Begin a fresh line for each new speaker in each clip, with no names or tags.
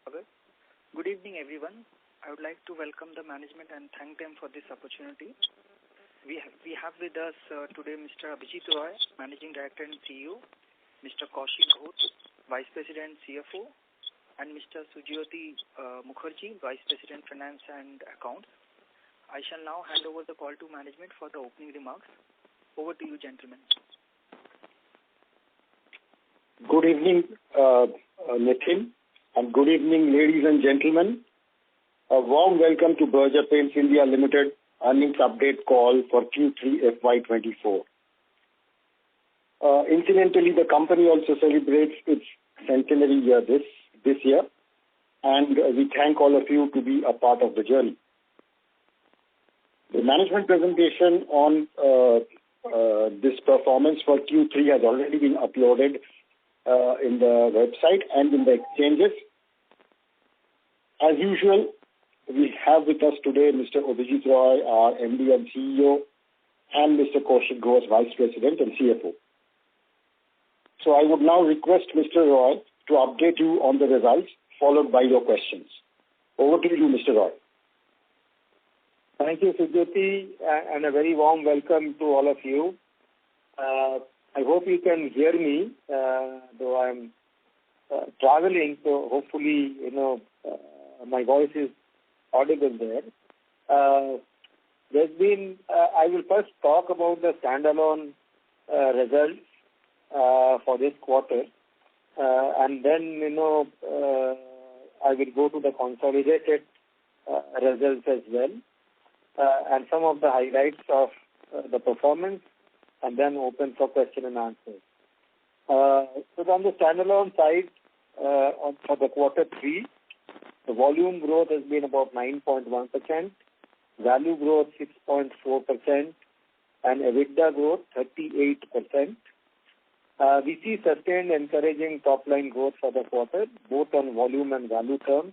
Good evening, everyone. I would like to welcome the management and thank them for this opportunity. We have with us today Mr. Abhijit Roy, Managing Director and CEO, Mr. Kaushik Ghosh, Vice President CFO, and Mr. Sujyoti Mukherjee, Vice President Finance and Accounts. I shall now hand over the call to management for the opening remarks. Over to you, gentlemen.
Good evening, Nitin, and good evening, ladies and gentlemen. A warm welcome to Berger Paints India Limited earnings update call for Q3 FY24. Incidentally, the company also celebrates its centenary year this year, and we thank all of you to be a part of the journey. The management presentation on this performance for Q3 has already been uploaded in the website and in the exchanges. As usual, we have with us today Mr. Abhijit Roy, our MD and CEO, and Mr. Kaushik Ghosh, Vice President and CFO. So I would now request Mr. Roy to update you on the results, followed by your questions. Over to you, Mr. Roy.
Thank you, Sujyoti, and a very warm welcome to all of you. I hope you can hear me, though I'm traveling, so hopefully, my voice is audible there. I will first talk about the standalone results for this quarter, and then, I will go to the consolidated results as well, and some of the highlights of the performance, and then open for question and answers. So on the standalone side, for the quarter 3, the volume growth has been about 9.1%, value growth 6.4%, and EBITDA growth 38%. We see sustained encouraging top-line growth for the quarter, both on volume and value terms.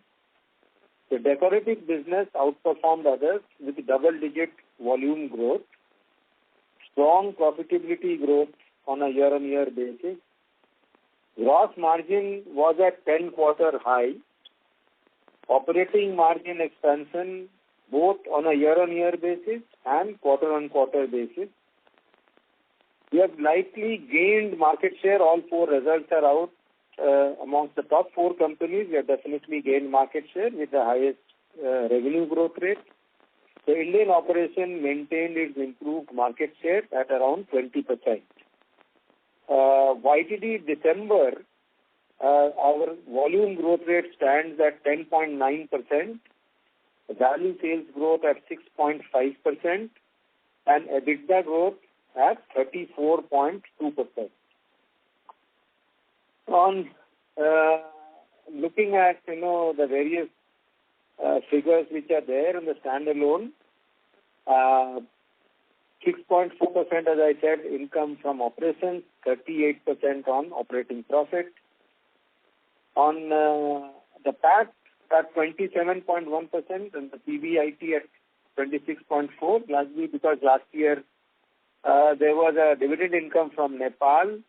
The decorative business outperformed others with double-digit volume growth, strong profitability growth on a year-on-year basis. Gross margin was at 10-quarter high. Operating margin expansion both on a year-on-year basis and quarter-on-quarter basis. We have likely gained market share. All 4 results are out. Amongst the top 4 companies, we have definitely gained market share with the highest revenue growth rate. The Indian operation maintained its improved market share at around 20%. YTD December, our volume growth rate stands at 10.9%, value sales growth at 6.5%, and EBITDA growth at 34.2%. On looking at, the various figures which are there in the standalone, 6.4%, as I said, income from operations, 38% on operating profit. On the PAT at 27.1% and the PBIT at 26.4%, largely because last year there was a dividend income from Nepal.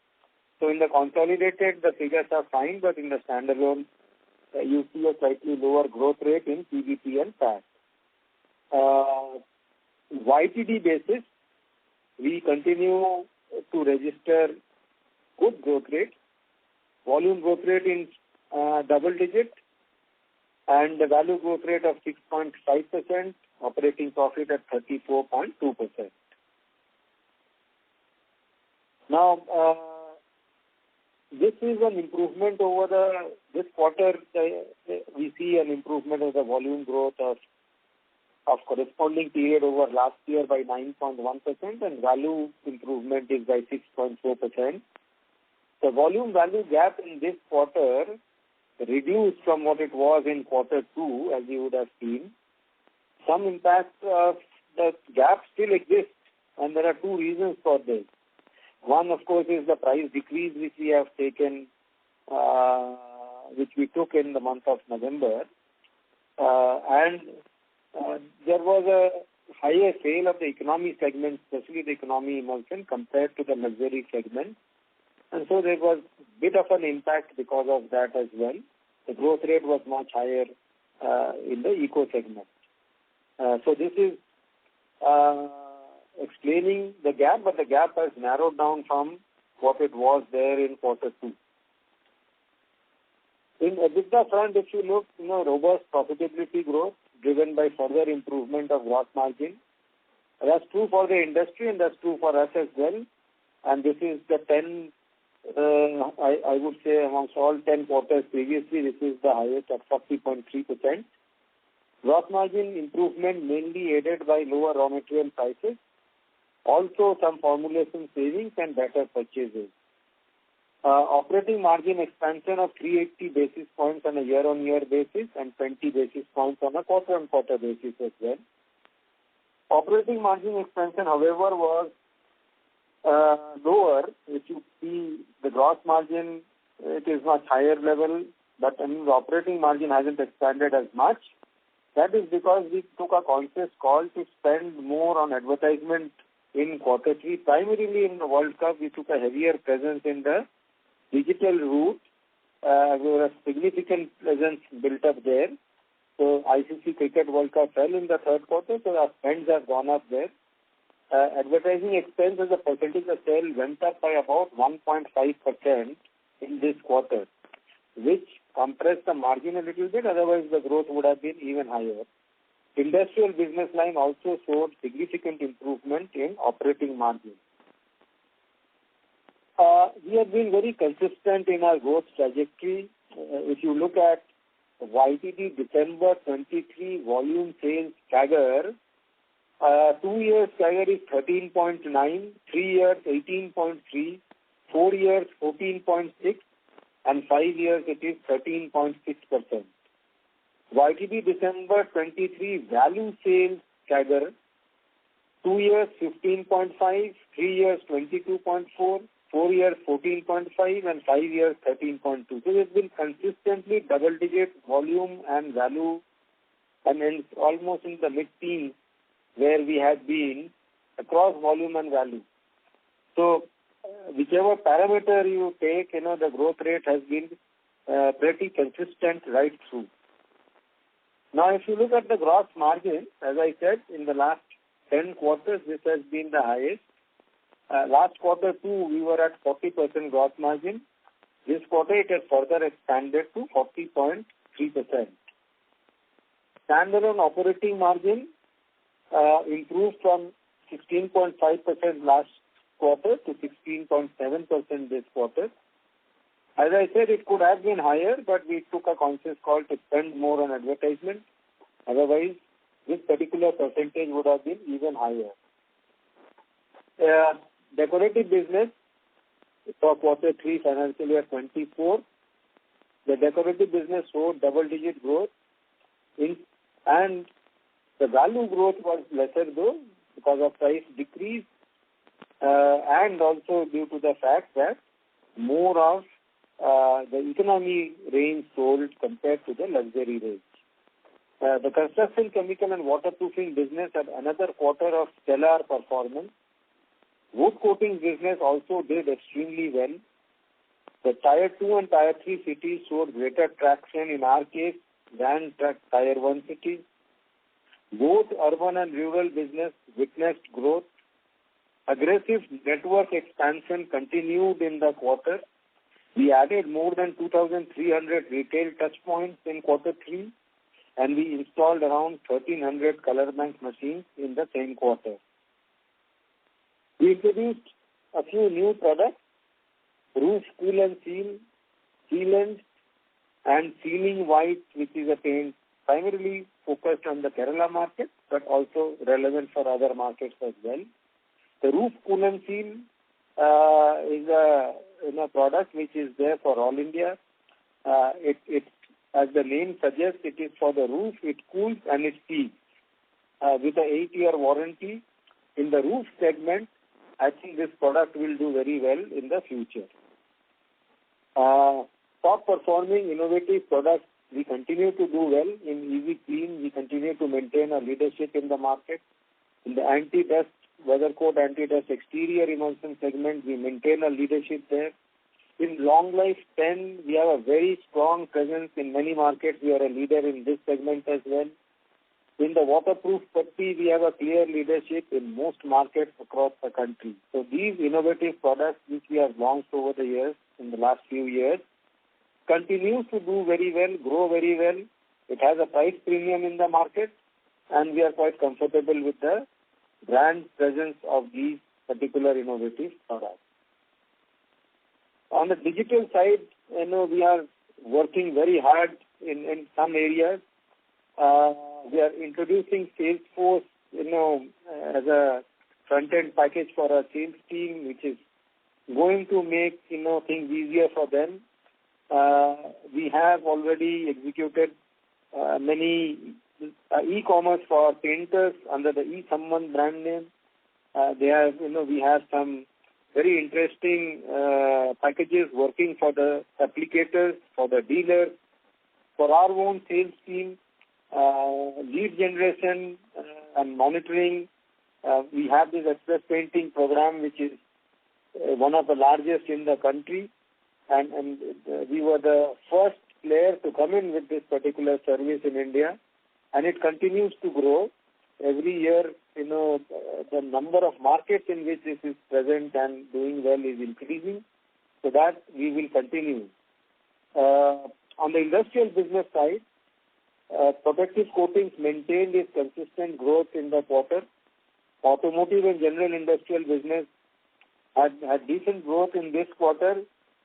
So in the consolidated, the figures are fine, but in the standalone, you see a slightly lower growth rate in PBT and PAT. YTD basis, we continue to register good growth rate, volume growth rate in double digit, and the value growth rate of 6.5%, operating profit at 34.2%. Now, this is an improvement over this quarter. We see an improvement of the volume growth of corresponding period over last year by 9.1%, and value improvement is by 6.4%. The volume-value gap in this quarter reduced from what it was in quarter 2, as you would have seen. Some impact of the gap still exists, and there are 2 reasons for this. One, of course, is the price decrease which we have taken, which we took in the month of November. And there was a higher sale of the economy segment, especially the economy emulsion, compared to the luxury segment. And so there was a bit of an impact because of that as well. the growth rate was much higher in the eco segment. So this is explaining the gap, but the gap has narrowed down from what it was there in quarter 2. In EBITDA front, if you look, robust profitability growth driven by further improvement of gross margin. That's true for the industry and that's true for us as well. And this is the 10, I would say amongst all 10 quarters previously, this is the highest at 40.3%. Gross margin improvement mainly aided by lower raw material prices. Also some formulation savings and better purchases. Operating margin expansion of 380 basis points on a year-on-year basis and 20 basis points on a quarter-on-quarter basis as well. Operating margin expansion, however, was lower. If you see the gross margin, it is much higher level, but the operating margin hasn't expanded as much. That is because we took a conscious call to spend more on advertisement in quarter 3. Primarily in the World Cup, we took a heavier presence in the digital route. There was a significant presence built up there. So ICC Cricket World Cup fell in the third quarter, so our spends have gone up there. Advertising expense as a percentage of sale went up by about 1.5% in this quarter, which compressed the margin a little bit, otherwise the growth would have been even higher. Industrial business line also showed significant improvement in operating margin. We have been very consistent in our growth trajectory. If you look at YTD December 23 volume sales CAGR, 2 years CAGR is 13.9, 3 years 18.3, 4 years 14.6, and 5 years it is 13.6%. YTD December 23 value sales CAGR, 2 years 15.5, 3 years 22.4, 4 years 14.5 and 5 years 13.2. So it's been consistently double-digit volume and value, and it's almost in the mid-teens where we have been across volume and value. So whichever parameter you take, the growth rate has been pretty consistent right through. Now, if you look at the gross margin, as I said, in the last 10 quarters, this has been the highest. Last quarter too, we were at 40% gross margin. This quarter, it has further expanded to 40.3%. Standalone operating margin improved from 16.5% last quarter to 16.7% this quarter. As I said, it could have been higher, but we took a conscious call to spend more on advertisement. Otherwise, this particular percentage would have been even higher. Decorative business for quarter 3 financial year 24, the decorative business showed double-digit growth, and the value growth was lesser though because of price decrease and also due to the fact that more of the economy range sold compared to the luxury range. The construction, chemical and waterproofing business had another quarter of stellar performance. Wood coating business also did extremely well. The Tier 2 and Tier 3 cities showed greater traction in our case than Tier 1 cities. Both urban and rural business witnessed growth. Aggressive network expansion continued in the quarter. We added more than 2,300 retail touchpoints in quarter 3, and we installed around 1,300 color bank machines in the same quarter. We introduced a few new products: roof cool and seal, sealant, and sealing white, which is a paint primarily focused on the Kerala market, but also relevant for other markets as well. The roof cool and seal is a product which is there for all India. It as the name suggests, it is for the roof. It cools and it seals with a 8-year warranty. In the roof segment, I think this product will do very well in the future. Top performing innovative products, we continue to do well. In Easy Clean, we continue to maintain our leadership in the market. In the anti-dust, weather coat anti-dust exterior emulsion segment, we maintain our leadership there. In long life pen, we have a very strong presence in many markets. We are a leader in this segment as well. In the waterproof putty, we have a clear leadership in most markets across the country. So these innovative products which we have launched over the years, in the last few years, continues to do very well, grow very well. It has a price premium in the market, and we are quite comfortable with the brand presence of these particular innovative products. On the digital side, we are working very hard in some areas. We are introducing Salesforce, as a front-end package for our sales team, which is going to make, things easier for them. We have already executed many e-commerce for painters under the eSamman brand name. We have some very interesting packages working for the applicators, for the dealers, for our own sales team, lead generation and monitoring. We have this express painting program, which is one of the largest in the country, and we were the first player to come in with this particular service in India, and it continues to grow. Every year, the number of markets in which this is present and doing well is increasing, so that we will continue. On the industrial business side, protective coatings maintained its consistent growth in the quarter. Automotive and general industrial business had decent growth in this quarter,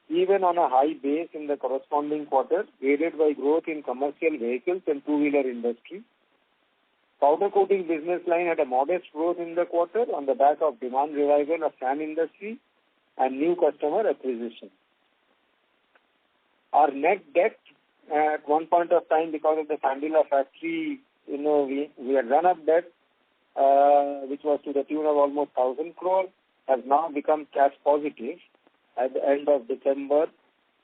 even on a high base in the corresponding quarter, aided by growth in commercial vehicles and two-wheeler industry. Powder coating business line had a modest growth in the quarter on the back of demand revival of fan industry and new customer acquisition. Our net debt at one point of time, because of the Sandila factory, we had run up debt, which was to the tune of almost 1,000 crore, has now become cash positive at the end of December,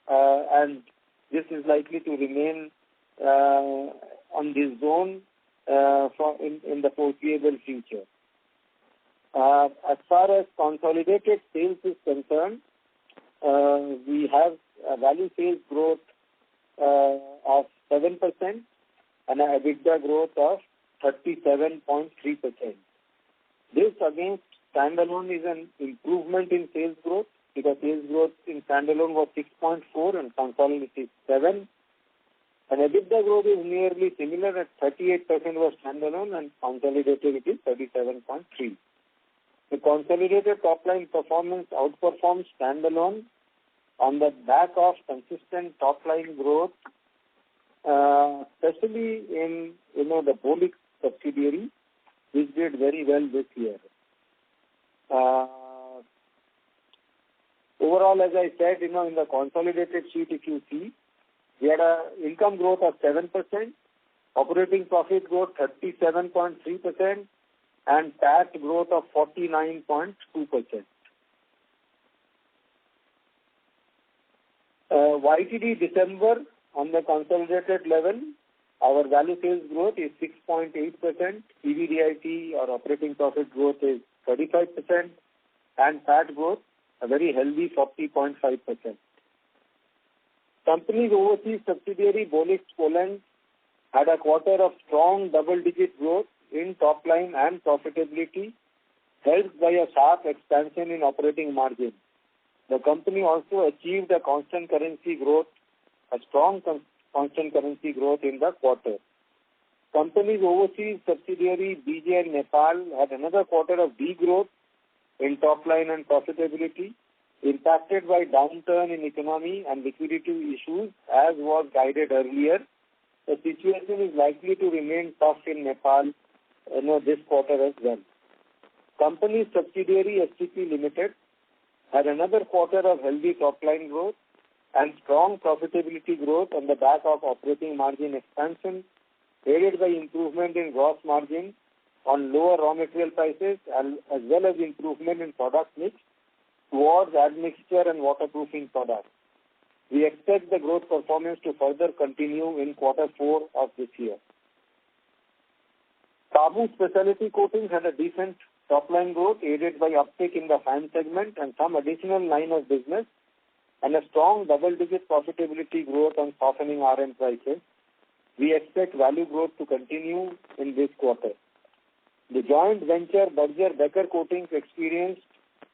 and this is likely to remain on this zone in the foreseeable future. As far as consolidated sales is concerned, we have a value sales growth of 7% and an EBITDA growth of 37.3%. This against standalone is an improvement in sales growth, because sales growth in standalone was 6.4 and consolidated is 7. And EBITDA growth is nearly similar at 38% was standalone and consolidated it is 37.3. The consolidated top-line performance outperforms standalone on the back of consistent top-line growth, especially in the Bolix subsidiary, which did very well this year. Overall, as I said, in the consolidated sheet, if you see, we had a income growth of 7%, operating profit growth 37.3%, and PAT growth of 49.2%. YTD December on the consolidated level, our value sales growth is 6.8%, PBDIT or operating profit growth is 35%, and PAT growth a very healthy 40.5%. Company's overseas subsidiary Bolix Poland had a quarter of strong double-digit growth in top line and profitability, helped by a sharp expansion in operating margin. The company also achieved a constant currency growth, a strong constant currency growth in the quarter. Company's overseas subsidiary BJ Nepal had another quarter of degrowth in top line and profitability, impacted by downturn in economy and liquidity issues, as was guided earlier. The situation is likely to remain tough in Nepal this quarter as well. Company's subsidiary STP Limited had another quarter of healthy top-line growth and strong profitability growth on the back of operating margin expansion, aided by improvement in gross margin on lower raw material prices, as well as improvement in product mix towards admixture and waterproofing products. We expect the growth performance to further continue in quarter 4 of this year. Sabu Specialty Coatings had a decent top-line growth, aided by uptick in the fan segment and some additional line of business and a strong double-digit profitability growth on softening RM prices, we expect value growth to continue in this quarter. The joint venture Berger Coatings experienced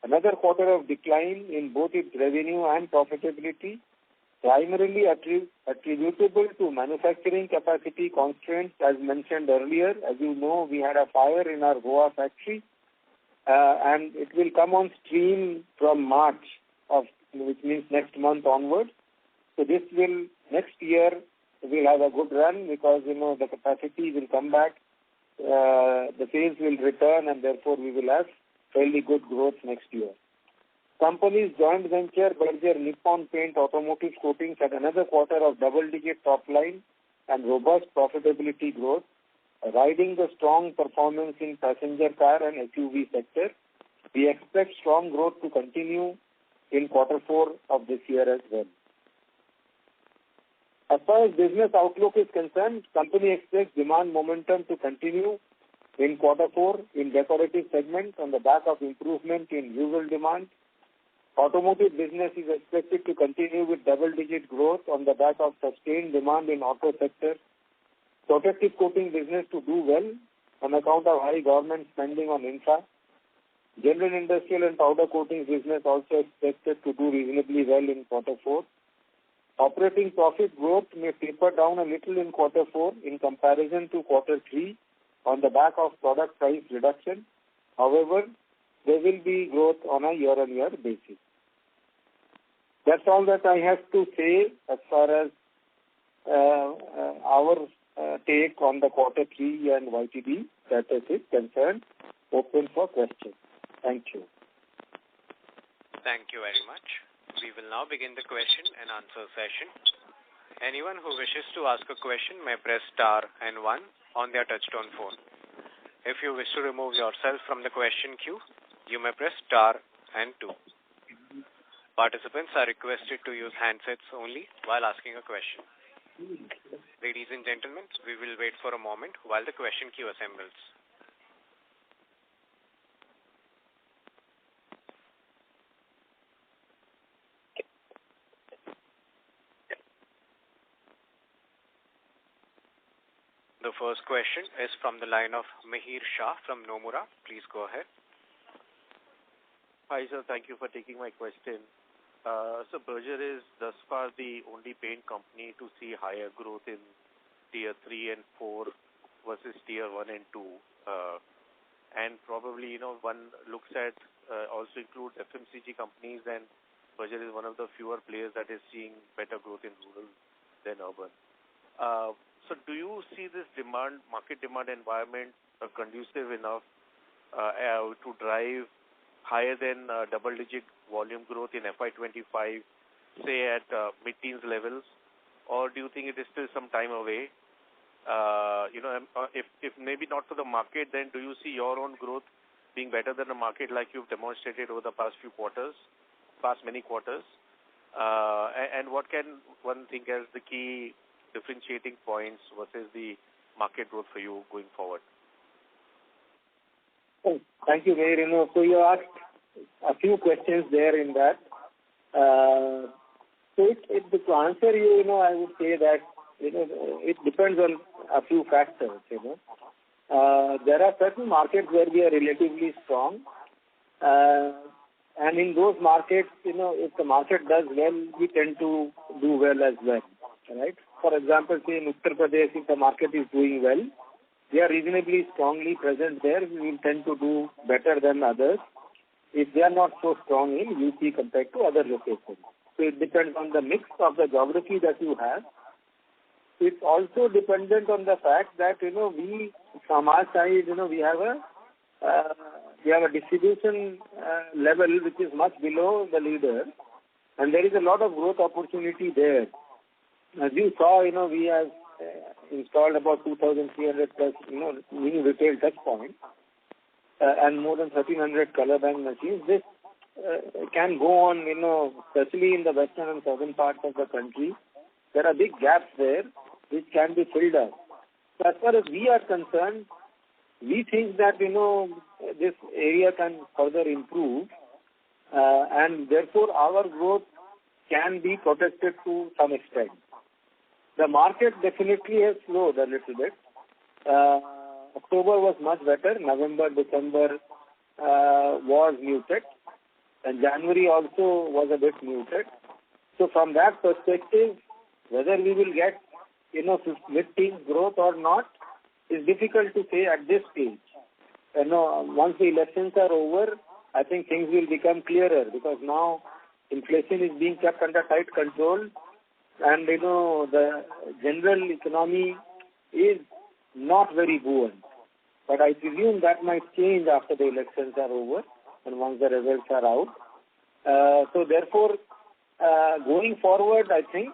another quarter of decline in both its revenue and profitability, primarily attributable to manufacturing capacity constraints as mentioned earlier. As you know, we had a fire in our Goa factory and it will come on stream from March, which means next month onwards. So this will, next year, we'll have a good run because, the capacity will come back, the sales will return, and therefore we will have fairly good growth next year. Company's joint venture, Berger Nippon Paint Automotive Coatings, had another quarter of double-digit top line and robust profitability growth, riding the strong performance in passenger car and SUV sector. We expect strong growth to continue in quarter 4 of this year as well. As far as business outlook is concerned, company expects demand momentum to continue in quarter 4 in decorative segment on the back of improvement in rural demand. Automotive business is expected to continue with double-digit growth on the back of sustained demand in auto sector. Protective coating business to do well on account of high government spending on infra. General industrial and powder coatings business also expected to do reasonably well in quarter 4. Operating profit growth may taper down a little in quarter 4 in comparison to quarter 3 on the back of product price reduction. However, there will be growth on a year-on-year basis. That's all that I have to say as far as our take on the quarter 3 and YTD status is concerned. Open for questions. Thank you.
Thank you very much. We will now begin the question and answer session. Anyone who wishes to ask a question may press star and 1 on their touchtone phone. If you wish to remove yourself from the question queue, you may press star and 2. Participants are requested to use handsets only while asking a question. Ladies and gentlemen, we will wait for a moment while the question queue assembles. The first question is from the line of Mihir Shah from Nomura. Please go ahead.
Hi, sir. Thank you for taking my question. So Berger is thus far the only paint company to see higher growth in tier 3 and 4 versus tier 1 and 2. And probably, one looks at also includes FMCG companies, and Berger is one of the fewer players that is seeing better growth in rural than urban. So do you see this market demand environment conducive enough to drive higher than double-digit volume growth in FY25, say at mid-teens levels, or do you think it is still some time away? If maybe not for the market, then do you see your own growth being better than the market like you've demonstrated over the past many quarters? And what can one think as the key differentiating points versus the market growth for you going forward?
Oh, thank you, Mayor. So you asked a few questions there in that. So to answer you, I would say that, it depends on a few factors, There are certain markets where we are relatively strong. And in those markets, if the market does well, we tend to do well as well, right? For example, say in Uttar Pradesh, if the market is doing well, we are reasonably strongly present there. We will tend to do better than others if they are not so strong in UP compared to other locations. So it depends on the mix of the geography that you have. It's also dependent on the fact that, we, from our side, we have a distribution level which is much below the leader, and there is a lot of growth opportunity there. As you saw, we have installed about 2,300 plus, new retail touch points and more than 1,300 color bank machines. This can go on, especially in the western and southern parts of the country. There are big gaps there which can be filled up. So as far as we are concerned, we think that, this area can further improve and therefore our growth can be protected to some extent. The market definitely has slowed a little bit. October was much better. November, December was muted. And January also was a bit muted. So from that perspective, whether we will get, mid-teen growth or not is difficult to say at this stage. Once the elections are over, I think things will become clearer because now inflation is being kept under tight control and, the general economy is not very buoyant. But I presume that might change after the elections are over and once the results are out. So therefore, going forward, I think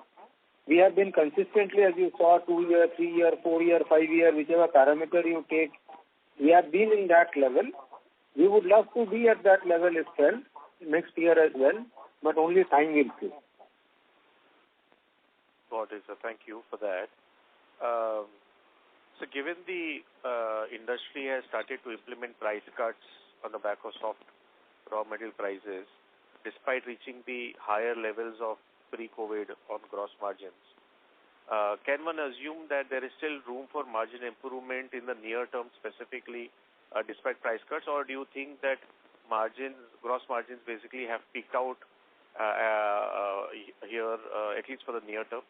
we have been consistently, as you saw, 2-year, 3-year, 4-year, 5-year, whichever parameter you take, we have been in that level. We would love to be at that level itself next year as well, but only time will see.
Got it, sir. Thank you for that. So given the industry has started to implement price cuts on the back of soft raw material prices, despite reaching the higher levels of pre-COVID on gross margins, can one assume that there is still room for margin improvement in the near term specifically despite price cuts, or do you think that gross margins basically have peaked out here, at least for the near term?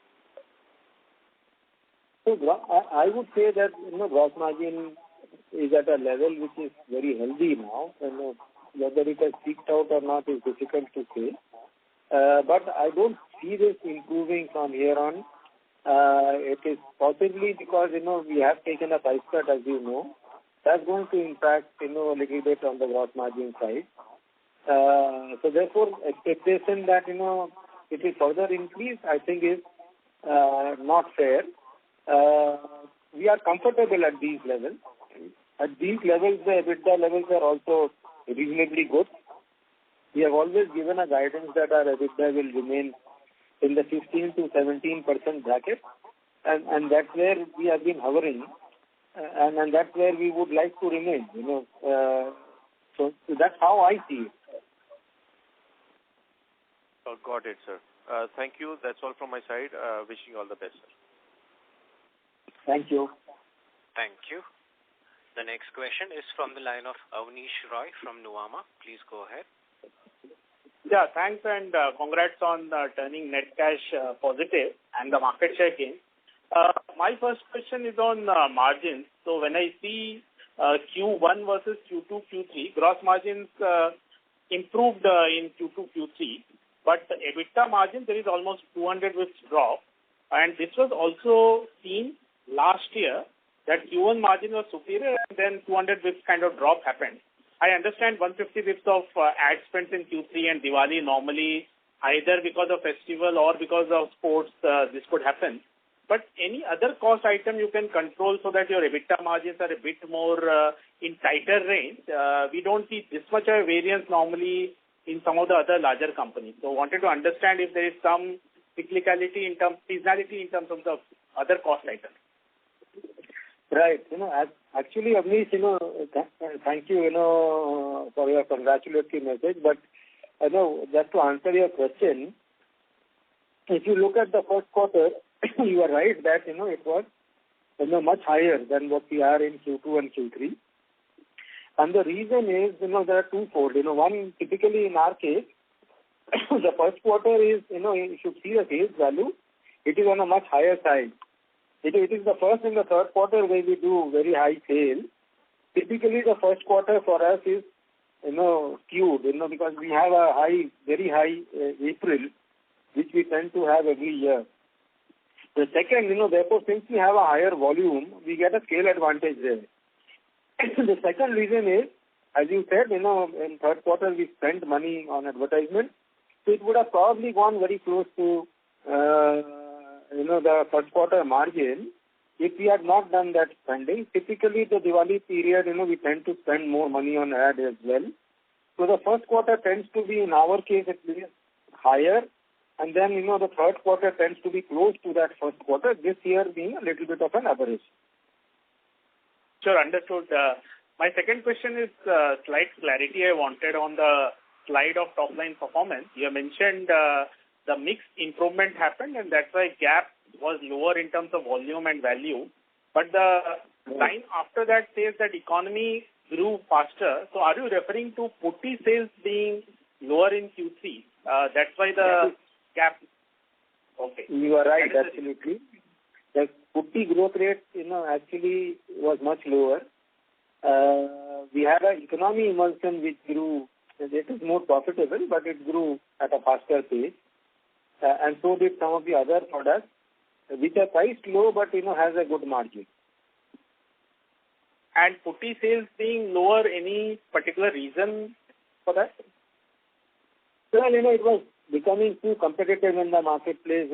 So I would say that gross margin is at a level which is very healthy now. Whether it has peaked out or not is difficult to say. But I don't see this improving from here on. It is possibly because, we have taken a price cut, as you know. That's going to impact, a little bit on the gross margin side. So therefore, expectation that, it will further increase, I think is not fair. We are comfortable at these levels. At these levels, the EBITDA levels are also reasonably good. We have always given a guidance that our EBITDA will remain in the 15 to 17% bracket, and that's where we have been hovering, and that's where we would like to remain. So that's how I see it.
Got it, sir. Thank you. That's all from my side. Wishing you all the best, sir.
Thank you.
Thank you. The next question is from the line of Avnish Roy from Nuvama. Please go ahead.
Yeah, thanks and congrats on turning net cash positive and the market share gain. My first question is on margins. So when I see Q1 versus Q2, Q3, gross margins improved in Q2, Q3, but the EBITDA margin, there is almost 200 basis drop. And this was also seen last year that Q1 margin was superior and then 200 basis kind of drop happened. I understand 150 basis of ad spends in Q3 and Diwali normally either because of festival or because of sports this could happen. But any other cost item you can control so that your EBITDA margins are a bit more in tighter range. We don't see this much of a variance normally in some of the other larger companies. So wanted to understand if there is some seasonality in terms of the other cost items.
Right. Actually, Avnish, thank you, for your congratulatory message. But, just to answer your question, if you look at the first quarter, you are right that, it was, much higher than what we are in Q2 and Q3. And the reason is, there are twofold. One, typically in our case, the first quarter is, you should see the sales value. It is on a much higher side. It is the first and the third quarter where we do very high sales. Typically, the first quarter for us is, skewed, because we have a very high April, which we tend to have every year. The second, therefore, since we have a higher volume, we get a scale advantage there. The second reason is, as you said, in third quarter we spent money on advertisement. So it would have probably gone very close to, the first quarter margin if we had not done that spending. Typically, the Diwali period, we tend to spend more money on ad as well. So the first quarter tends to be, in our case at least, higher. And then, the third quarter tends to be close to that first quarter, this year being a little bit of an average.
Sure, understood. My second question is slight clarity I wanted on the slide of top-line performance. You mentioned the the mix improvement happened, and that's why gap was lower in terms of volume and value. But the line after that says that economy grew faster. So are you referring to putty sales being lower in Q3? That's why the gap. Okay.
You are right, absolutely. The putty growth rate, actually was much lower. We had an economy emulsion which grew. It is more profitable, but it grew at a faster pace. And so did some of the other products, which are priced low, but, has a good margin.
And putty sales being lower, any particular reason for that?
Well, it was becoming too competitive in the marketplace.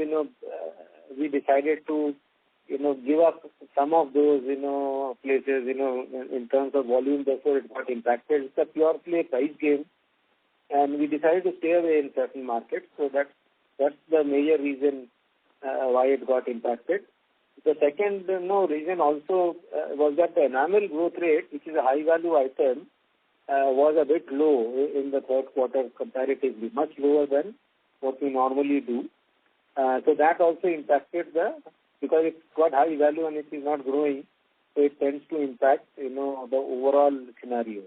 We decided to, give up some of those, places, in terms of volume. Therefore, it got impacted. It's a pure play price game. And we decided to stay away in certain markets. So that's the major reason why it got impacted. The second reason also was that the enamel growth rate, which is a high value item, was a bit low in the third quarter comparatively, much lower than what we normally do. So that also impacted because it's got high value and it is not growing, so it tends to impact, the overall scenario.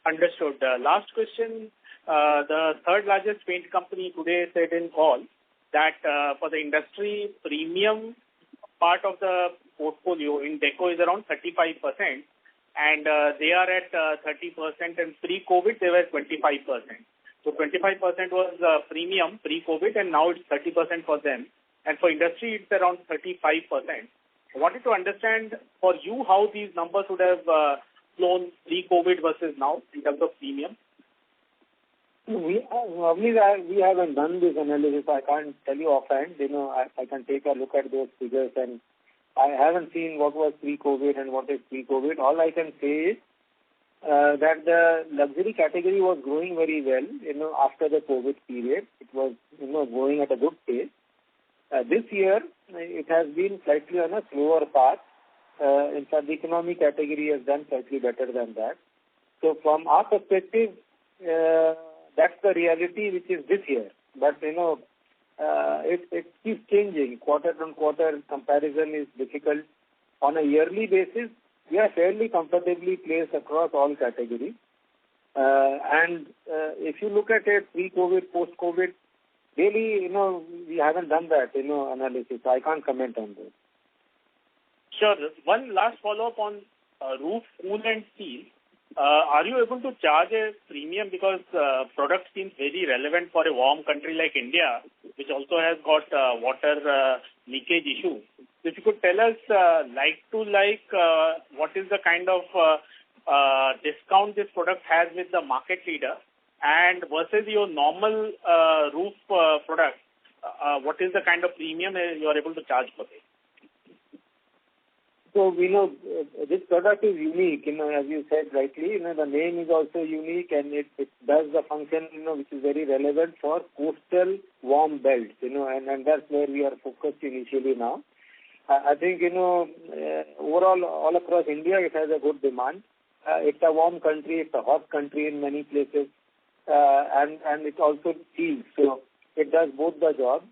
Understood. Last question. The third largest paint company today said in call that for the industry, premium part of the portfolio in deco is around 35%, and they are at 30%, and pre-COVID they were 25%. So 25% was premium pre-COVID, and now it's 30% for them. And for industry, it's around 35%. I wanted to understand for you how these numbers would have flown pre-COVID versus now in terms of premium.
We haven't done this analysis. I can't tell you offhand. I can take a look at those figures, and I haven't seen what was pre-COVID and what is pre-COVID. All I can say is that the luxury category was growing very well, after the COVID period. It was, going at a good pace. This year, it has been slightly on a slower path. In fact, the economy category has done slightly better than that. So from our perspective, that's the reality which is this year. But, it keeps changing. Quarter on quarter comparison is difficult. On a yearly basis, we are fairly comfortably placed across all categories. And if you look at it pre-COVID, post-COVID, really, we haven't done that, analysis. I can't comment on this.
Sure. One last follow-up on roof, wool and steel. Are you able to charge a premium because product seems very relevant for a warm country like India, which also has got water leakage issue? If you could tell us what is the kind of discount this product has with the market leader, and versus your normal roof product, what is the kind of premium you are able to charge for this?
So we know this product is unique, as you said rightly, the name is also unique, and it does the function, which is very relevant for coastal warm belts, and that's where we are focused initially now. I think, overall, all across India, it has a good demand. It's a warm country, it's a hot country in many places, and it also seals, so it does both the jobs.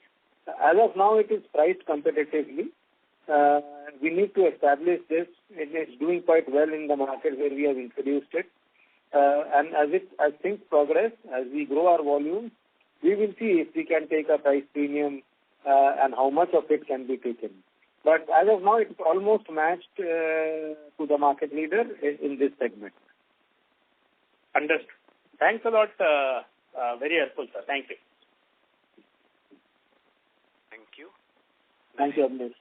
As of now, it is priced competitively. We need to establish this. It is doing quite well in the market where we have introduced it. And as things progress, as we grow our volume, we will see if we can take a price premium and how much of it can be taken. But as of now, it's almost matched to the market leader in this segment.
Understood. Thanks a lot. Very helpful, sir. Thank you.
Thank you.
Thank you, Abnesh.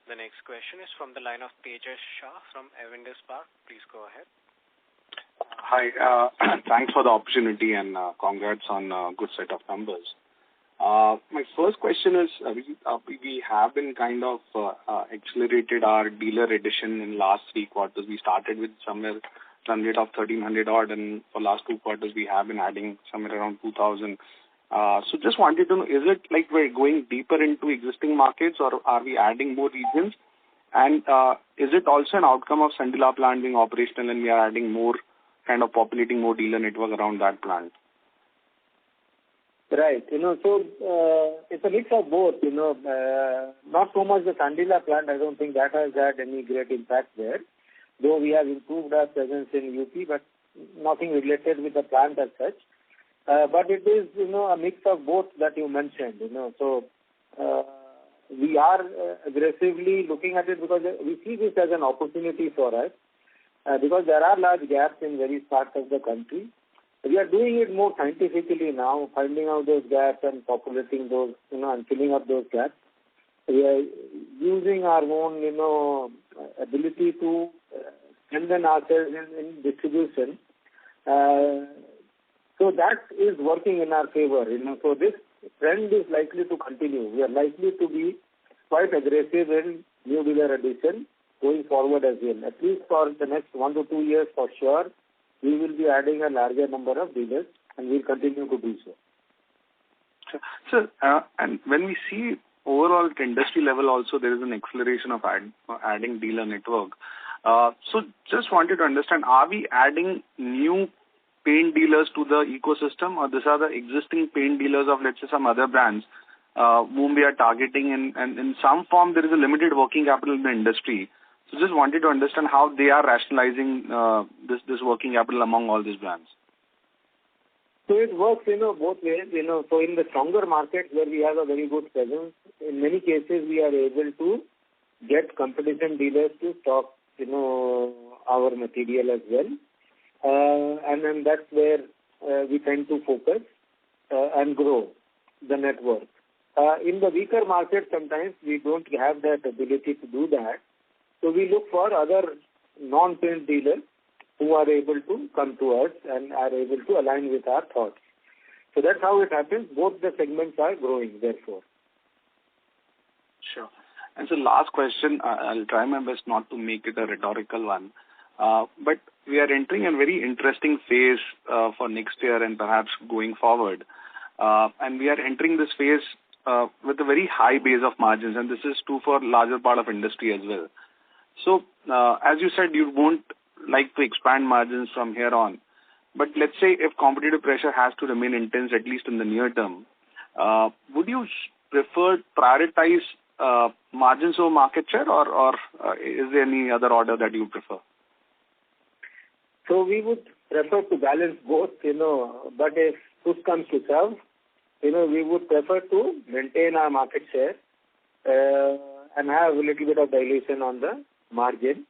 The next question is from the line of Tejas Shah from Avendus Spark. Please go ahead.
Hi. Thanks for the opportunity and congrats on a good set of numbers. My first question is, we have been kind of accelerated our dealer addition in last 3 quarters. We started with somewhere run rate of 1,300 odd, and for last 2 quarters we have been adding somewhere around 2,000. So just wanted to know, is it like we're going deeper into existing markets, or are we adding more regions? And is it also an outcome of Sandila plant being operational and we are adding more, kind of populating more dealer network around that plant?
Right. So it's a mix of both. Not so much the Kandila plant. I don't think that has had any great impact there. Though we have improved our presence in UP, but nothing related with the plant as such. But it is, a mix of both that you mentioned. So we are aggressively looking at it because we see this as an opportunity for us because there are large gaps in various parts of the country. We are doing it more scientifically now, finding out those gaps and populating those, and filling up those gaps. We are using our own, ability to strengthen ourselves in distribution. So that is working in our favor. So this trend is likely to continue. We are likely to be quite aggressive in new dealer addition going forward as well. At least for the next 1 to 2 years for sure, we will be adding a larger number of dealers and we'll continue to do so.
Sir, and when we see overall at industry level also there is an acceleration of adding dealer network. So just wanted to understand, are we adding new paint dealers to the ecosystem or these are the existing paint dealers of let's say some other brands whom we are targeting and in some form there is a limited working capital in the industry. So just wanted to understand how they are rationalizing this working capital among all these brands.
So it works, both ways. So in the stronger markets where we have a very good presence, in many cases we are able to get competition dealers to stock, our material as well. And then that's where we tend to focus and grow the network. In the weaker market, sometimes we don't have that ability to do that. So we look for other non-paint dealers who are able to come to us and are able to align with our thoughts. So that's how it happens. Both the segments are growing, therefore.
Sure. And so last question, I'll try my best not to make it a rhetorical one. But we are entering a very interesting phase for next year and perhaps going forward. And we are entering this phase with a very high base of margins, and this is true for larger part of industry as well. So, as you said, you won't like to expand margins from here on. But let's say if competitive pressure has to remain intense, at least in the near term, would you prioritize margins over market share or is there any other order that you prefer?
So we would prefer to balance both, but if push comes to shove, we would prefer to maintain our market share and have a little bit of dilution on the margin.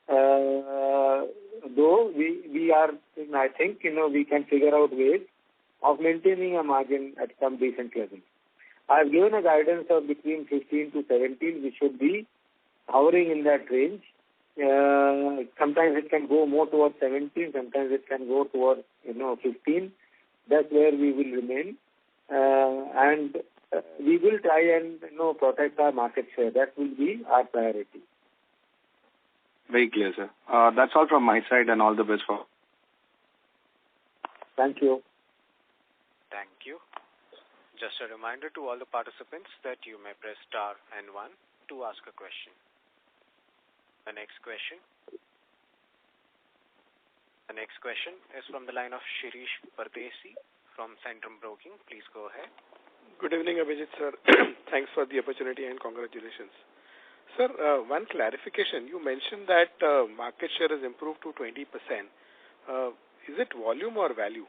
Though we are, I think, we can figure out ways of maintaining a margin at some decent level. I've given a guidance of between 15 to 17. We should be hovering in that range. Sometimes it can go more towards 17. Sometimes it can go towards, 15. That's where we will remain. And we will try and, protect our market share. That will be our priority.
Very clear, sir. That's all from my side and all the best for.
Thank you.
Thank you. Just a reminder to all the participants that you may press star and 1 to ask a question. The next question is from the line of Shirish Pardesi from Centrum Broking. Please go ahead.
Good evening, Abhijit sir. Thanks for the opportunity and congratulations. Sir, one clarification. You mentioned that market share has improved to 20%. Is it volume or value?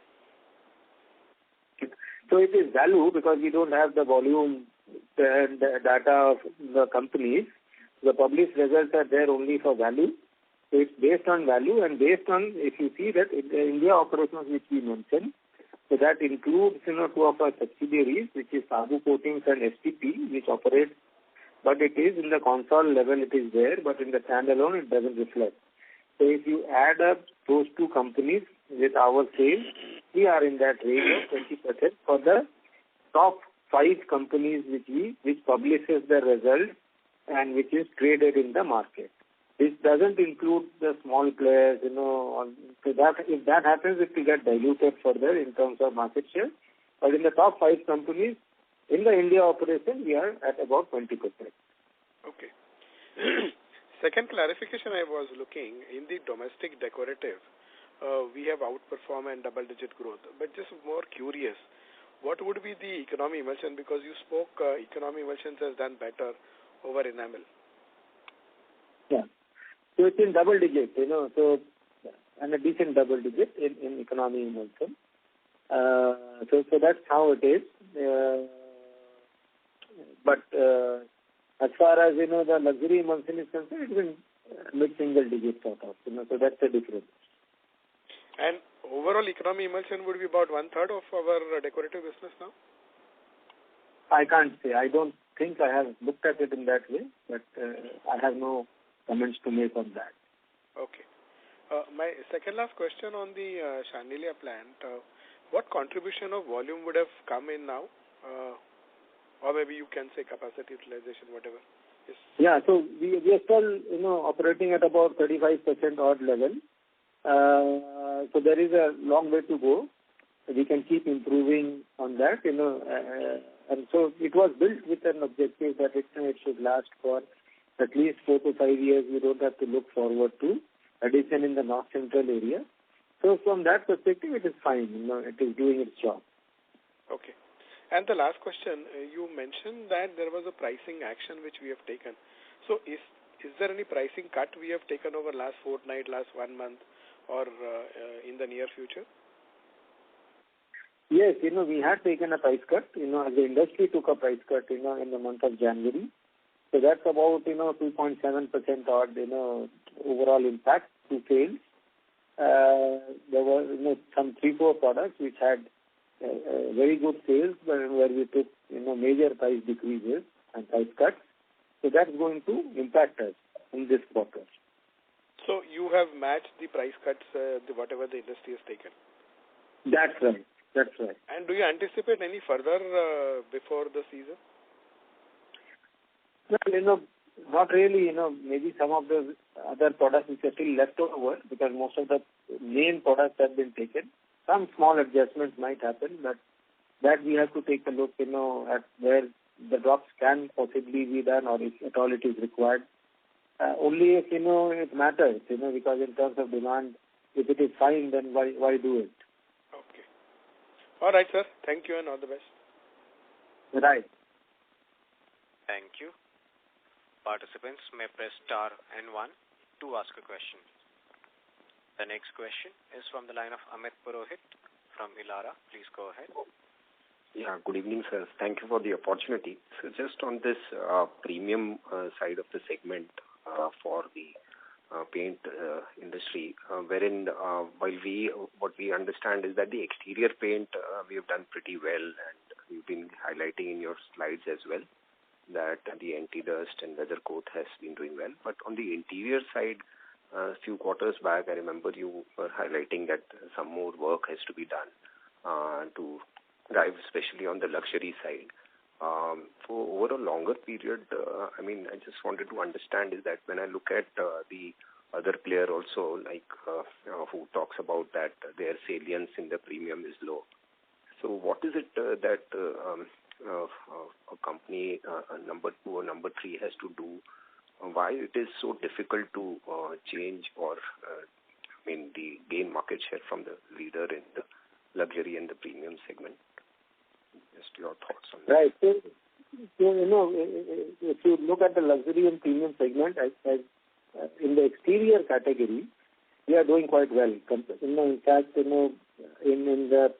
So it is value because we don't have the volume and the data of the companies. The published results are there only for value. So it's based on value and based on, if you see that in the India operations which we mentioned, so that includes, 2 of our subsidiaries, which is Sabu Coatings and STP, which operate, but it is in the Concall level it is there, but in the standalone it doesn't reflect. So if you add up those 2 companies with our sales, we are in that range of 20% for the top 5 companies which publishes the results and which is traded in the market. This doesn't include the small players, so that if that happens, it will get diluted further in terms of market share. But in the top 5 companies, in the India operation, we are at about 20%.
Okay. Second clarification, I was looking in the domestic decorative, we have outperformed and double-digit growth. But just more curious, what would be the economy emulsion? Because you spoke economy emulsions has done better over enamel.
Yeah. So it's in double digit, so and a decent double digit in economy emulsion. So that's how it is. But as far as, the luxury emulsion is concerned, it's in mid-single digit sort of, so that's the difference.
And overall economy emulsion would be about 1/3 of our decorative business now?
I can't say. I don't think I have looked at it in that way, but I have no comments to make on that.
Okay. My second last question on the Chandelier plant. What contribution of volume would have come in now? Or maybe you can say capacity utilization, whatever. Yes.
Yeah, so we are still, operating at about 35% odd level. So there is a long way to go. We can keep improving on that, and so it was built with an objective that it should last for at least 4 to 5 years. We don't have to look forward to addition in the north central area. So from that perspective, it is fine. It is doing its job.
Okay. And the last question, you mentioned that there was a pricing action which we have taken. So is there any pricing cut we have taken over last fortnight, last 1 month, or in the near future?
Yes, we had taken a price cut. As the industry took a price cut, in the month of January. So that's about, 2.7% odd, overall impact to sales. There were, some 3-4 products which had very good sales, where we took, major price decreases and price cuts. So that's going to impact us in this quarter.
So you have matched the price cuts, whatever the industry has taken?
That's right. That's right.
And do you anticipate any further before the season?
Well, not really. Maybe some of the other products which are still left over, because most of the main products have been taken. Some small adjustments might happen, but that we have to take a look, at where the drops can possibly be done, or if at all it is required. Only if, it matters, because in terms of demand, if it is fine, then why do it?
Okay. All right, sir. Thank you and all the best.
Right.
Thank you. Participants may press star and 1 to ask a question. The next question is from the line of Amit Purohit from Elara. Please go ahead.
Yeah, good evening, sir. Thank you for the opportunity. So just on this premium side of the segment for the paint industry, wherein what we understand is that the exterior paint we have done pretty well, and you've been highlighting in your slides as well that the anti-dust and weather coat has been doing well. But on the interior side, a few quarters back, I remember you were highlighting that some more work has to be done to drive, especially on the luxury side. For over a longer period, I just wanted to understand is that when I look at the other player also, like who talks about that their salience in the premium is low. So what is it that a company number 2 or number 3 has to do? Why it is so difficult to change or gain market share from the leader in the luxury and the premium segment? Just your thoughts on that.
Right. So if you look at the luxury and premium segment, as in the exterior category, we are doing quite well. In fact, in the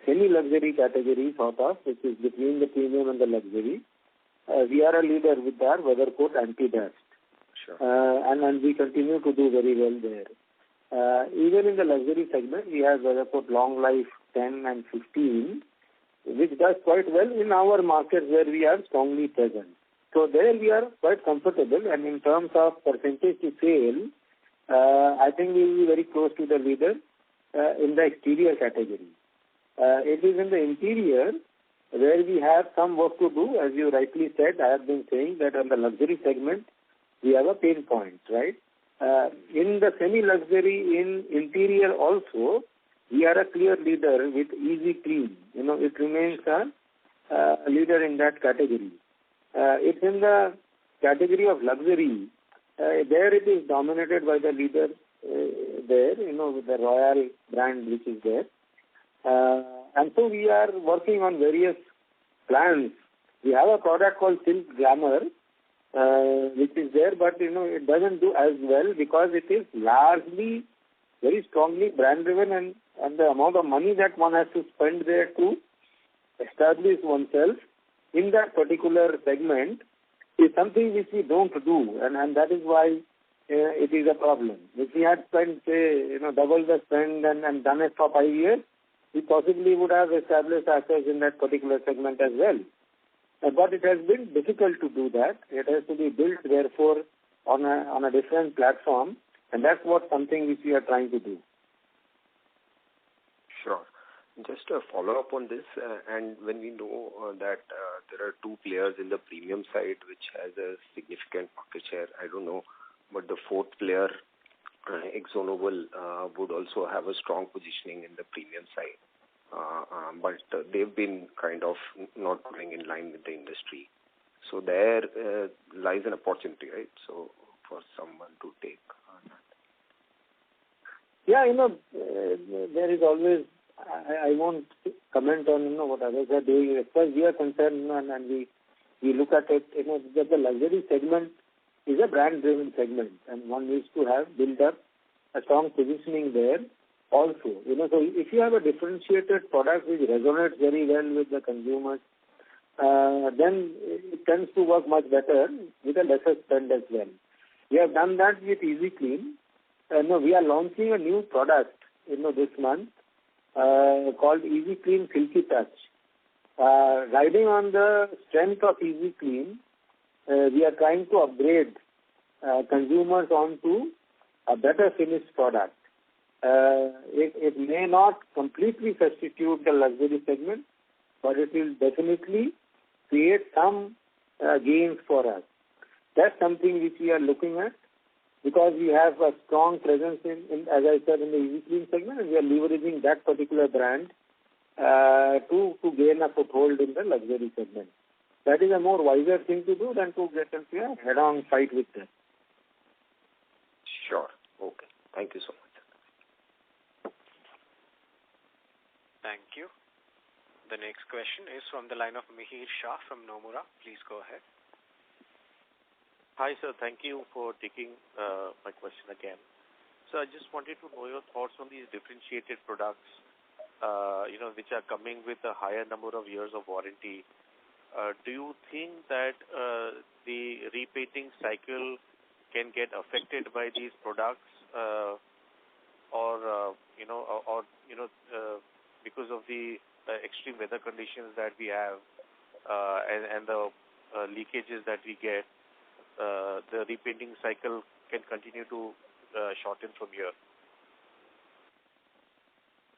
semi-luxury category, sort of, which is between the premium and the luxury, we are a leader with our weather coat anti-dust.
Sure.
And we continue to do very well there. Even in the luxury segment, we have weather coat long life 10 and 15, which does quite well in our markets where we are strongly present. So there we are quite comfortable, and in terms of percentage to sale, I think we will be very close to the leader in the exterior category. It is in the interior where we have some work to do. As you rightly said, I have been saying that on the luxury segment, we have a pain point, right? In the semi-luxury, in interior also, we are a clear leader with Easy Clean. It remains a leader in that category. It's in the category of luxury. There it is dominated by the leader there, with the Royal brand which is there. And so we are working on various plans. We have a product called Silk Glamour, which is there, but it doesn't do as well because it is largely very strongly brand driven, and the amount of money that one has to spend there to establish oneself in that particular segment is something which we don't do, and that is why it is a problem. If we had spent, say, double the spend and done it for 5 years, we possibly would have established ourselves in that particular segment as well. But it has been difficult to do that. It has to be built, therefore, on a different platform, and that's something which we are trying to do.
Sure. Just a follow-up on this, and when we know that there are two players in the premium side which has a significant market share, I don't know, but the fourth player, ExxonMobil, would also have a strong positioning in the premium side. But they've been kind of not going in line with the industry. So there lies an opportunity, right? So for someone to take on that.
Yeah, there is always, I won't comment on, what others are doing. As far as we are concerned, and we look at it, that the luxury segment is a brand-driven segment, and one needs to have built up a strong positioning there also. So if you have a differentiated product which resonates very well with the consumers, then it tends to work much better with a lesser spend as well. We have done that with Easy Clean. We are launching a new product, this month called Easy Clean Silky Touch. Riding on the strength of Easy Clean, we are trying to upgrade consumers onto a better finished product. It may not completely substitute the luxury segment, but it will definitely create some gains for us. That's something which we are looking at because we have a strong presence in as I said, in the Easy Clean segment, and we are leveraging that particular brand to gain a foothold in the luxury segment. That is a more wiser thing to do than to get into a head-on fight with them.
Sure. Okay. Thank you so much.
Thank you. The next question is from the line of Mihir Shah from Nomura. Please go ahead.
Hi, sir. Thank you for taking my question again. So I just wanted to know your thoughts on these differentiated products, which are coming with a higher number of years of warranty. Do you think that the repainting cycle can get affected by these products, because of the extreme weather conditions that we have and the leakages that we get, the repainting cycle can continue to shorten from here?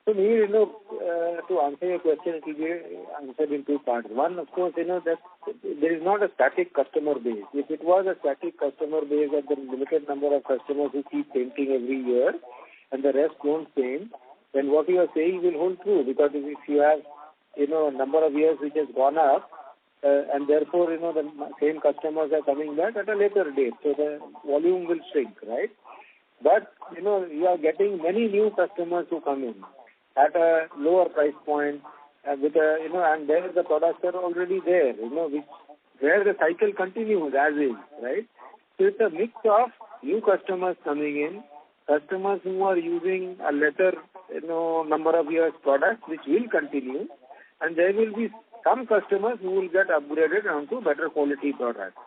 So, to answer your question, it will be answered in two parts. One, of course, that there is not a static customer base. If it was a static customer base and the limited number of customers who keep painting every year and the rest don't paint, then what you are saying will hold true, because if you have, a number of years which has gone up, and therefore, the same customers are coming back at a later date, so the volume will shrink, right? But, you are getting many new customers who come in at a lower price point, with and there the products are already there, where the cycle continues as is, right? So it's a mix of new customers coming in, customers who are using a lesser, number of years products, which will continue, and there will be some customers who will get upgraded onto better quality products.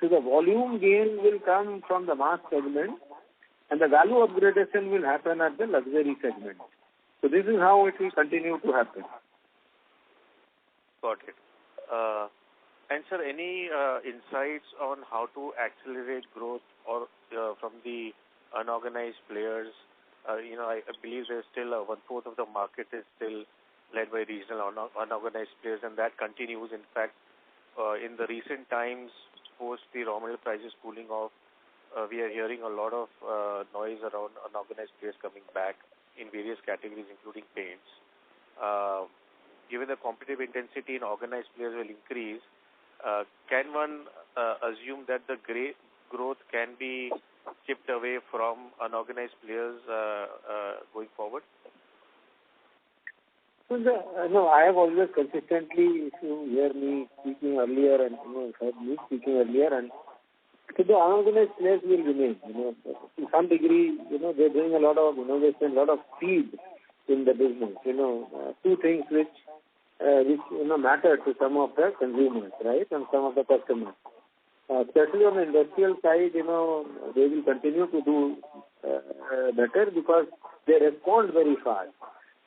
So the volume gain will come from the mass segment, and the value upgradation will happen at the luxury segment. So this is how it will continue to happen.
Got it. And sir, any insights on how to accelerate growth or from the unorganized players? I believe there's still 1/4 of the market is still led by regional unorganized players, and that continues. In fact, in the recent times, post the raw material prices cooling off, we are hearing a lot of noise around unorganized players coming back in various categories, including paints. Given the competitive intensity in organized players will increase, can one assume that the growth can be chipped away from unorganized players going forward?
No, I have always consistently, if you hear me speaking earlier and heard me speaking earlier, and so the unorganized players will remain. To some degree, they're doing a lot of innovation, a lot of speed in the business. Two things which matter to some of the consumers, right, and some of the customers. Especially on the industrial side, they will continue to do better because they respond very fast.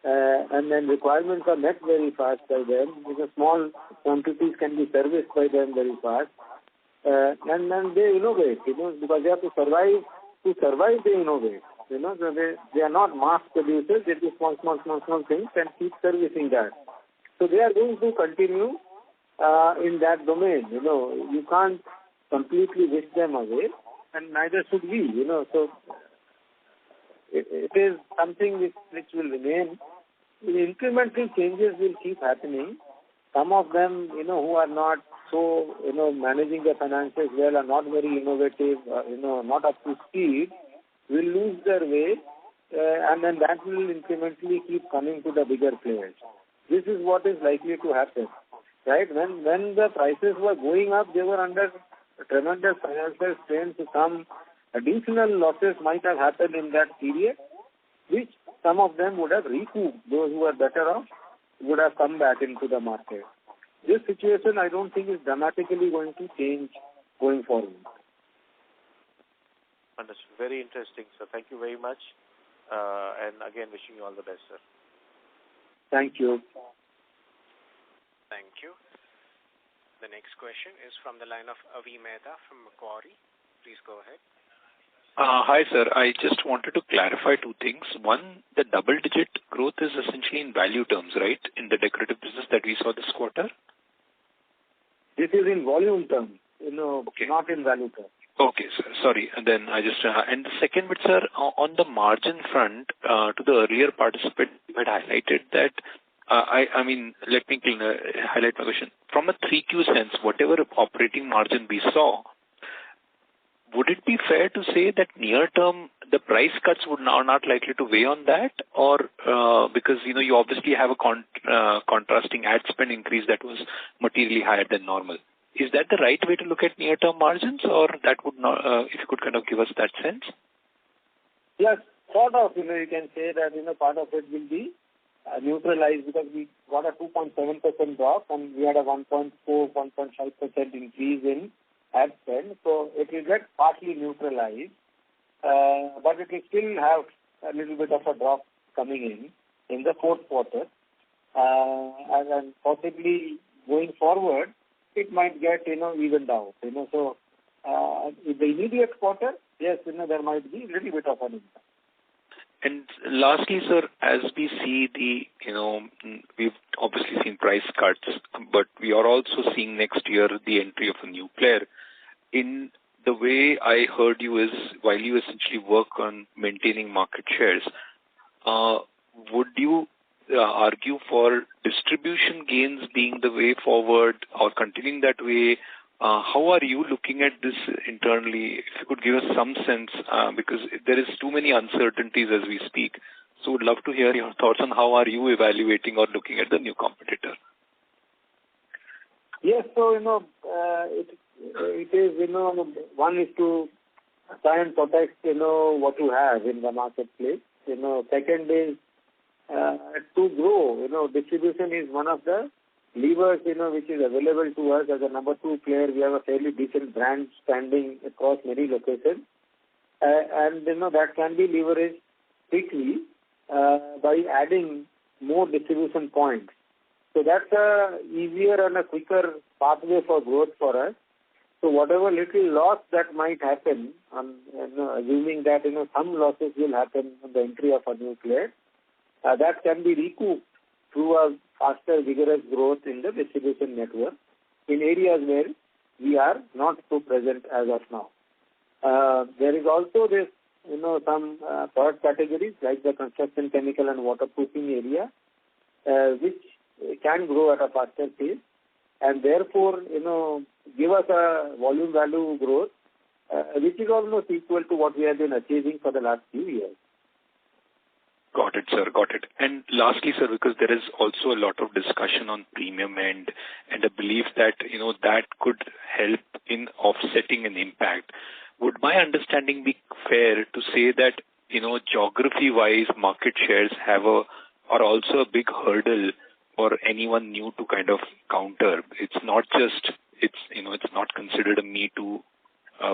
And then requirements are met very fast by them. Small quantities can be serviced by them very fast. And then they innovate, because they have to survive. To survive, they innovate. So they are not mass producers. They do small things and keep servicing that. So they are going to continue in that domain. You can't completely wish them away, and neither should we. So it is something which will remain. The incremental changes will keep happening. Some of them, who are not so, managing their finances well, are not very innovative, not up to speed, will lose their way, and then that will incrementally keep coming to the bigger players. This is what is likely to happen, right? When the prices were going up, they were under tremendous financial strain, so some additional losses might have happened in that period, which some of them would have recouped. Those who are better off would have come back into the market. This situation, I don't think, is dramatically going to change going forward.
Understood. Very interesting, sir. Thank you very much. And again, wishing you all the best, sir.
Thank you.
Thank you. The next question is from the line of Avi Mehta from Macquarie. Please go ahead.
Hi, sir. I just wanted to clarify two things. One, the double-digit growth is essentially in value terms, right, in the decorative business that we saw this quarter?
This is in volume terms, okay. Not in value terms.
Okay, sir. Sorry. And then and the second bit, sir, on the margin front, to the earlier participant, you had highlighted that, let me highlight my question. From a 3Q sense, whatever operating margin we saw, would it be fair to say that near term the price cuts would now not likely to weigh on that, or because you obviously have a contrasting ad spend increase that was materially higher than normal? Is that the right way to look at near term margins, or that would not? If you could kind of give us that sense.
Yes, sort of. You can say that part of it will be neutralized because we got a 2.7% drop and we had a 1.5% increase in ad spend, so it will get partly neutralized, but it will still have a little bit of a drop coming in the fourth quarter, and possibly going forward, it might get evened out. So in the immediate quarter, yes, there might be a little bit of an impact.
And lastly, sir, as we see we've obviously seen price cuts, but we are also seeing next year the entry of a new player. In the way I heard you is, while you essentially work on maintaining market shares, would you argue for distribution gains being the way forward or continuing that way? How are you looking at this internally? If you could give us some sense, because there is too many uncertainties as we speak. So would love to hear your thoughts on how are you evaluating or looking at the new competitor.
Yes, so it is one is to try and protect what you have in the marketplace. Second is to grow. Distribution is one of the levers which is available to us as a number two player. We have a fairly decent brand standing across many locations, and that can be leveraged quickly by adding more distribution points. So that's a easier and a quicker pathway for growth for us. So whatever little loss that might happen, assuming that some losses will happen on the entry of a new player, that can be recouped through a faster, vigorous growth in the distribution network in areas where we are not so present as of now. There is also this, some product categories like the construction chemical and waterproofing area, which can grow at a faster pace and therefore, give us a volume value growth, which is almost equal to what we have been achieving for the last few years.
Got it, sir. Got it. And lastly, sir, because there is also a lot of discussion on premium and a belief that, that could help in offsetting an impact. Would my understanding be fair to say that, geography-wise market shares are also a big hurdle for anyone new to kind of counter? It's not just, it's not considered a Me Too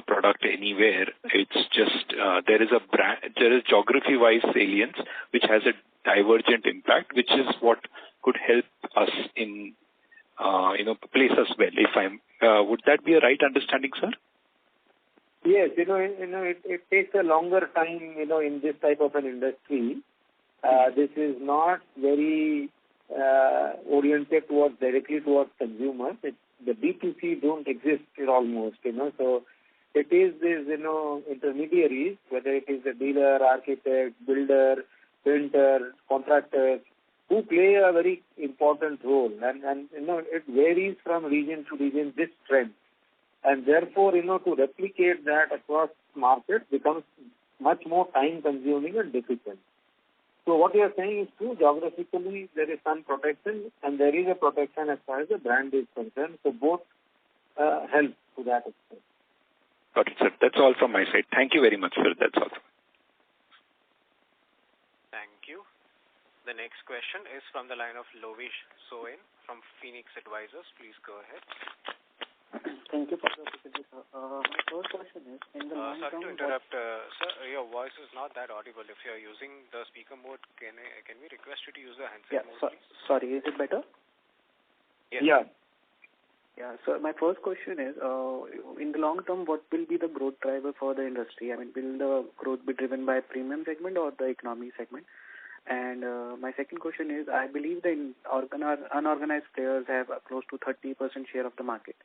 product anywhere. It's just there is geography-wise salience which has a divergent impact, which is what could help us in place us well. If I'm would that be a right understanding, sir?
Yes, it takes a longer time, in this type of an industry. This is not very oriented directly towards consumers. The B2C don't exist almost, so it is these, intermediaries, whether it is a dealer, architect, builder, painter, contractors, who play a very important role. And it varies from region to region, this trend. And therefore, to replicate that across markets becomes much more time-consuming and difficult. So what you are saying is true. Geographically, there is some protection, and there is a protection as far as the brand is concerned. So both help to that extent.
Got it, sir. That's all from my side. Thank you very much, sir. That's all.
Thank you. The next question is from the line of Lovish Soin from Phoenix Advisors. Please go ahead.
Thank you for the opportunity, sir. My first question is, in the long term...
Sorry to interrupt, sir. Your voice is not that audible. If you are using the speaker mode, can we request you to use the handset mode, please?
Sorry, is it better?
Yes.
Yeah.
Yeah, so my first question is, in the long term, what will be the growth driver for the industry? I mean, will the growth be driven by premium segment or the economy segment? And my second question is, I believe the unorganized players have close to 30% share of the market.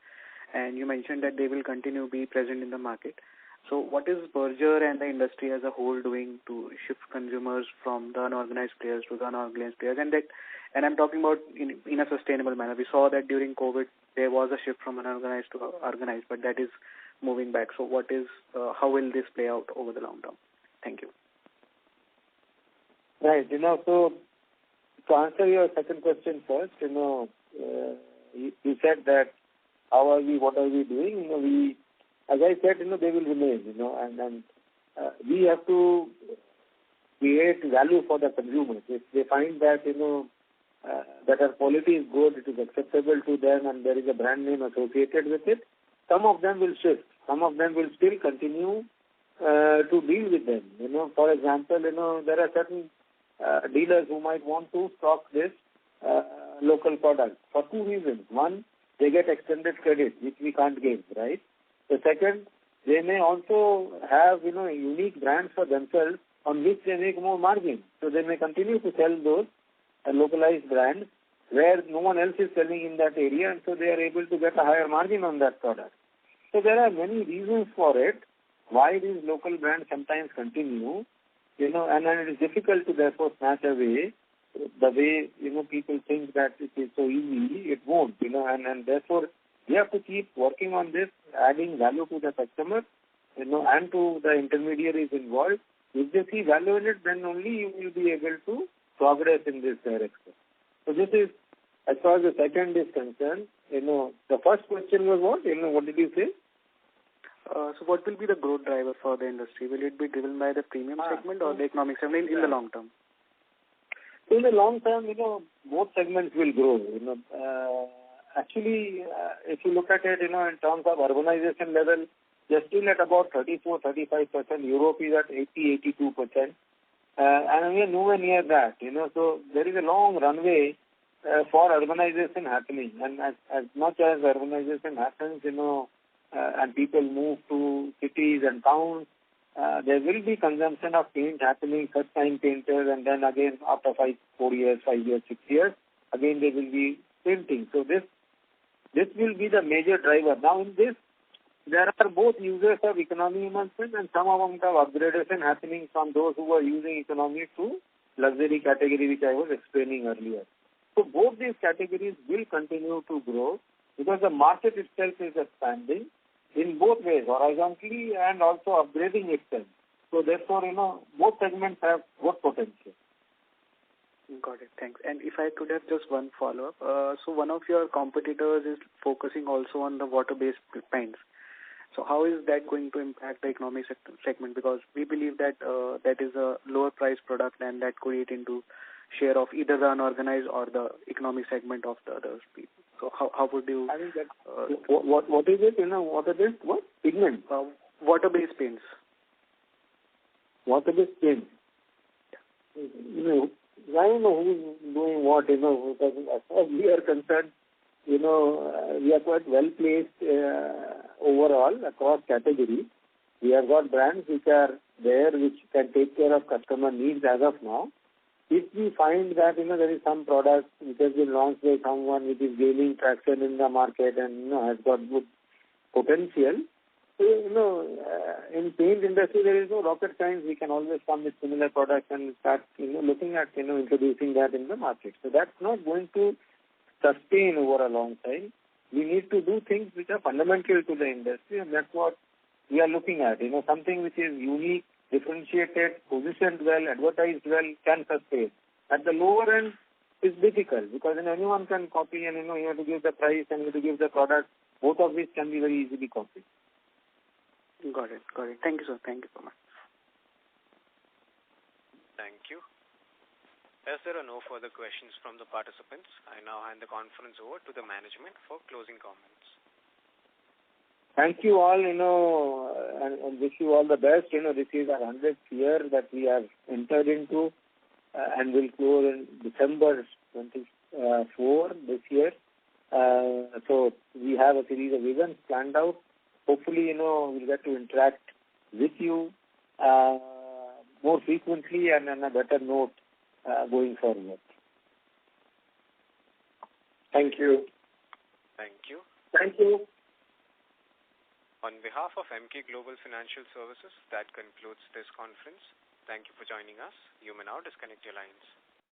And you mentioned that they will continue to be present in the market. So what is Berger and the industry as a whole doing to shift consumers from the unorganized players to the unorganized players? And I'm talking about in a sustainable manner. We saw that during COVID, there was a shift from unorganized to organized, but that is moving back. So how will this play out over the long term? Thank you.
Right. So to answer your second question first, you said that what are we doing? As I said, they will remain, and we have to create value for the consumers. If they find that, that our quality is good, it is acceptable to them, and there is a brand name associated with it, some of them will shift. Some of them will still continue to deal with them. For example, there are certain dealers who might want to stock this local product for two reasons. One, they get extended credit, which we can't give, right? The second, they may also have, a unique brand for themselves on which they make more margin. So they may continue to sell those localized brands where no one else is selling in that area, and so they are able to get a higher margin on that product. So there are many reasons for it, why these local brands sometimes continue, and then it is difficult to therefore snatch away the way, people think that it is so easy. It won't, and therefore we have to keep working on this, adding value to the customer, and to the intermediaries involved. If they see value in it, then only you will be able to progress in this direction. So this is, as far as the second is concerned, the first question was what? What did you say?
So what will be the growth driver for the industry? Will it be driven by the premium segment or the economic segment in the long term?
In the long term, both segments will grow. Actually, if you look at it, in terms of urbanization level, they're still at about 34-35%. Europe is at 80-82%. And we are nowhere near that, So there is a long runway for urbanization happening. And as much as urbanization happens, and people move to cities and towns, there will be consumption of paint happening, first-time painters, and then again after 4 years, 5 years, 6 years, again they will be painting. So this will be the major driver. Now in this, there are both users of economy emulsion and some amount of upgradation happening from those who are using economy to luxury category, which I was explaining earlier. So both these categories will continue to grow because the market itself is expanding in both ways, horizontally and also upgrading itself. So therefore, both segments have good potential.
Got it. Thanks. And if I could have just one follow-up. So one of your competitors is focusing also on the water-based paints. So how is that going to impact the economy segment? Because we believe that that is a lower price product and that could eat into share of either the unorganized or the economy segment of the other people. So how would you...
I think that, what is it? What is it? What? Pigment?
Water-based paints.
Water-based paints. I don't know who's doing what, because as far as we are concerned, we are quite well placed overall across categories. We have got brands which are there which can take care of customer needs as of now. If we find that, there is some product which has been launched by someone which is gaining traction in the market and, has got good potential, so, in paint industry, there is no rocket science. We can always come with similar products and start, looking at, introducing that in the market. So that's not going to sustain over a long time. We need to do things which are fundamental to the industry, and that's what we are looking at. Something which is unique, differentiated, positioned well, advertised well, can sustain. At the lower end, it's difficult because anyone can copy and, you have to give the price and you have to give the product. Both of these can be very easily copied.
Got it. Thank you, sir. Thank you so much.
Thank you. As there are no further questions from the participants, I now hand the conference over to the management for closing comments.
Thank you all, and wish you all the best. This is our 100th year that we have entered into and will close in December 24 this year. So we have a series of events planned out. Hopefully, we'll get to interact with you more frequently and on a better note going forward. Thank you.
Thank you.
Thank you.
On behalf of Emkay Global Financial Services, that concludes this conference. Thank you for joining us. You may now disconnect your lines.